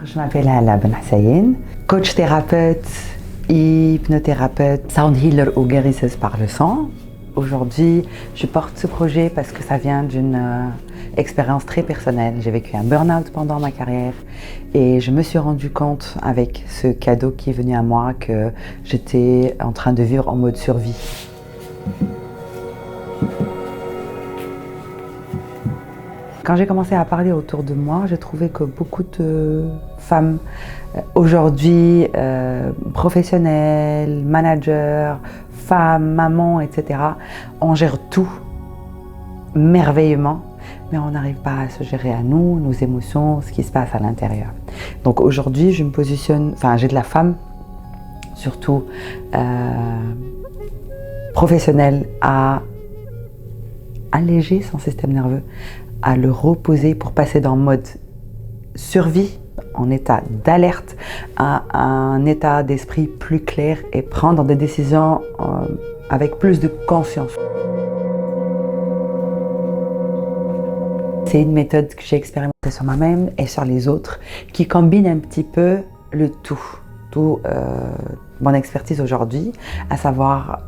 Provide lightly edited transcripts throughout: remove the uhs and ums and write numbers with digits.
Je m'appelle Hala Ben Hussein, coach thérapeute, hypnothérapeute, sound healer ou guérisseuse par le son. Aujourd'hui, je porte ce projet parce que ça vient d'une expérience très personnelle. J'ai vécu un burn-out pendant ma carrière et je me suis rendu compte avec ce cadeau qui est venu à moi que j'étais en train de vivre en mode survie. Quand j'ai commencé à parler autour de moi, j'ai trouvé que beaucoup de femmes aujourd'hui, professionnelles, managers, femmes, mamans, etc., on gère tout merveilleusement, mais on n'arrive pas à se gérer à nous, nos émotions, ce qui se passe à l'intérieur. Donc aujourd'hui, je me positionne, j'ai de la femme, surtout professionnelle, à alléger son système nerveux, à le reposer pour passer dans le mode survie, en état d'alerte, à un état d'esprit plus clair et prendre des décisions avec plus de conscience. C'est une méthode que j'ai expérimentée sur moi-même et sur les autres qui combine un petit peu le tout. Mon expertise aujourd'hui, à savoir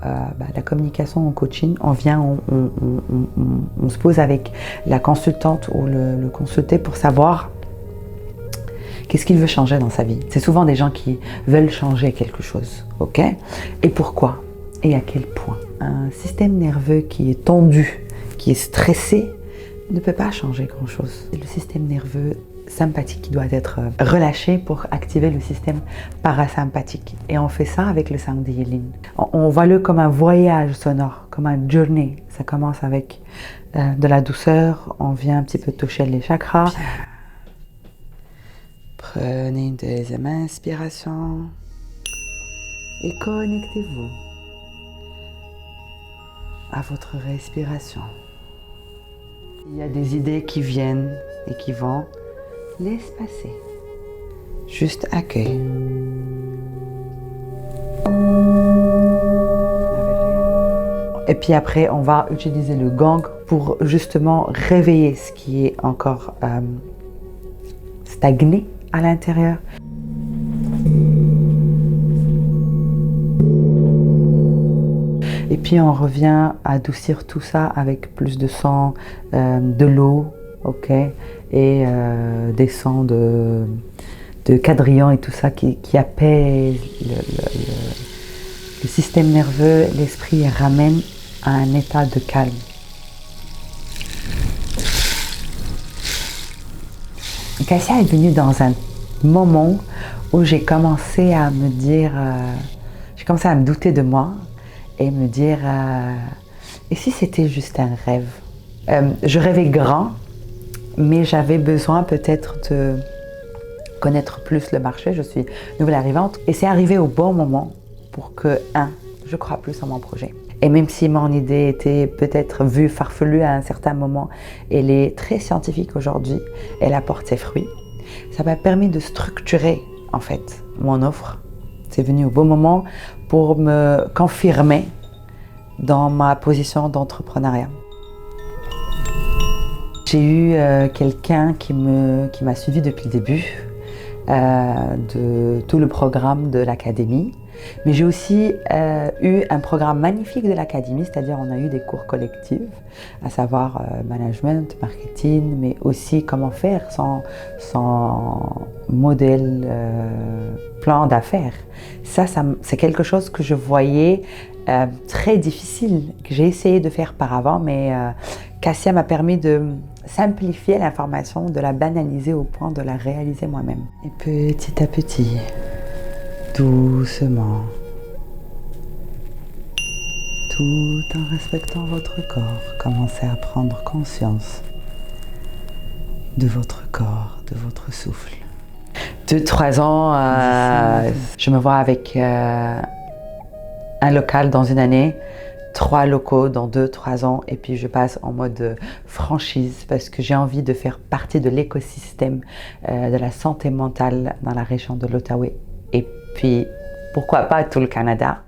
la communication en coaching. On vient, on se pose avec la consultante ou le consulté pour savoir qu'est-ce qu'il veut changer dans sa vie. C'est souvent des gens qui veulent changer quelque chose, ok? Et pourquoi? Et à quel point? Un système nerveux qui est tendu, qui est stressé, ne peut pas changer grand-chose. Le système nerveux sympathique qui doit être relâché pour activer le système parasympathique. Et on fait ça avec le sound healing. On voit le comme un voyage sonore, comme un journey. Ça commence avec de la douceur, on vient un petit peu toucher les chakras. Prenez une deuxième inspiration et connectez-vous à votre respiration. Il y a des idées qui viennent et qui vont. Laisse passer. Juste accueille. Et puis après, on va utiliser le gong pour justement réveiller ce qui est encore stagné à l'intérieur. Et puis on revient à adoucir tout ça avec plus de sang, de l'eau, ok, et des sons de quadrillons et tout ça qui apaise le système nerveux, l'esprit, et ramène à un état de calme. Cassia est venue dans un moment où j'ai commencé à me dire, j'ai commencé à me douter de moi et me dire, et si c'était juste un rêve? Je rêvais grand, mais j'avais besoin peut-être de connaître plus le marché. Je suis nouvelle arrivante et c'est arrivé au bon moment pour que, je crois plus en mon projet. Et même si mon idée était peut-être vue farfelue à un certain moment, elle est très scientifique aujourd'hui, elle apporte ses fruits. Ça m'a permis de structurer en fait mon offre. C'est venu au bon moment pour me confirmer dans ma position d'entrepreneuriat. J'ai eu quelqu'un qui m'a suivi depuis le début de tout le programme de l'académie. Mais j'ai aussi eu un programme magnifique de l'académie, c'est-à-dire on a eu des cours collectifs, à savoir management, marketing, mais aussi comment faire son modèle, plan d'affaires. Ça c'est quelque chose que je voyais très difficile, que j'ai essayé de faire par avant, mais Cassia m'a permis de simplifier l'information, de la banaliser au point de la réaliser moi-même. Et petit à petit, doucement, tout en respectant votre corps, commencez à prendre conscience de votre corps, de votre souffle. 2-3 ans, je me vois avec un local dans une année, 3 locaux dans 2-3 ans, et puis je passe en mode franchise parce que j'ai envie de faire partie de l'écosystème de la santé mentale dans la région de l'Outaouais et puis pourquoi pas tout le Canada.